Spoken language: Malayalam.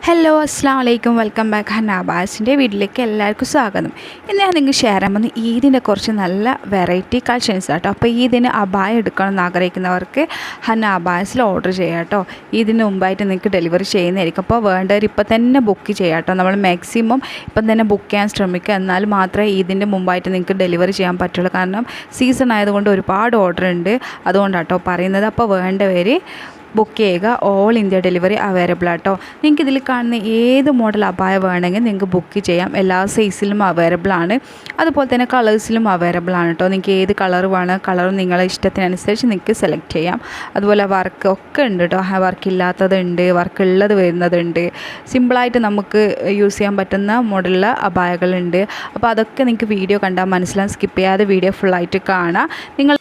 ഹലോ അസ്സാം വലൈക്കും വെൽക്കം ബാക്ക് ഹന്നാബാസിൻ്റെ വീട്ടിലേക്ക് എല്ലാവർക്കും സ്വാഗതം. ഇന്ന് ഞാൻ നിങ്ങൾക്ക് ഷെയർ ചെയ്യാൻ പോകുന്നത് ഈദിൻ്റെ കുറച്ച് നല്ല വെറൈറ്റി കളക്ഷൻസ് ആട്ടോ. അപ്പോൾ ഈദിന് അബായ എടുക്കണം എന്ന് ആഗ്രഹിക്കുന്നവർക്ക് ഹന്നാബാസിൽ ഓർഡർ ചെയ്യാം കേട്ടോ. ഇതിന് മുമ്പായിട്ട് നിങ്ങൾക്ക് ഡെലിവറി ചെയ്യുന്നതായിരിക്കും. അപ്പോൾ വേണ്ടവർ ഇപ്പം തന്നെ ബുക്ക് ചെയ്യാം കേട്ടോ. നമ്മൾ മാക്സിമം ഇപ്പം തന്നെ ബുക്ക് ചെയ്യാൻ ശ്രമിക്കുക. എന്നാൽ മാത്രമേ ഇതിൻ്റെ മുമ്പായിട്ട് നിങ്ങൾക്ക് ഡെലിവറി ചെയ്യാൻ പറ്റുള്ളൂ. കാരണം സീസൺ ആയതുകൊണ്ട് ഒരുപാട് ഓർഡർ ഉണ്ട്, അതുകൊണ്ടാട്ടോ പറയുന്നത്. അപ്പോൾ വേണ്ടവർ ബുക്ക് ചെയ്യുക. ഓൾ ഇന്ത്യ ഡെലിവറി അവൈലബിൾ ആട്ടോ. നിങ്ങൾക്ക് ഇതിൽ കാണുന്ന ഏത് മോഡൽ അബായ വേണമെങ്കിൽ നിങ്ങൾക്ക് ബുക്ക് ചെയ്യാം. എല്ലാ സൈസിലും അവൈലബിൾ ആണ്, അതുപോലെ തന്നെ കളേഴ്സിലും അവൈലബിൾ ആണ് കേട്ടോ. നിങ്ങൾക്ക് ഏത് കളർ വേണം, കളർ നിങ്ങളെ ഇഷ്ടത്തിനനുസരിച്ച് നിങ്ങൾക്ക് സെലക്ട് ചെയ്യാം. അതുപോലെ വർക്ക് ഒക്കെ ഉണ്ട് കേട്ടോ. വർക്ക് ഇല്ലാത്തതുണ്ട്, വർക്ക് ഉള്ളത് വരുന്നതുണ്ട്. സിമ്പിളായിട്ട് നമുക്ക് യൂസ് ചെയ്യാൻ പറ്റുന്ന മോഡലിൽ അബായകളുണ്ട്. അപ്പോൾ അതൊക്കെ നിങ്ങൾക്ക് വീഡിയോ കണ്ടാൽ മനസ്സിലാവും. സ്കിപ്പ് ചെയ്യാതെ വീഡിയോ ഫുള്ളായിട്ട് കാണാം. നിങ്ങൾ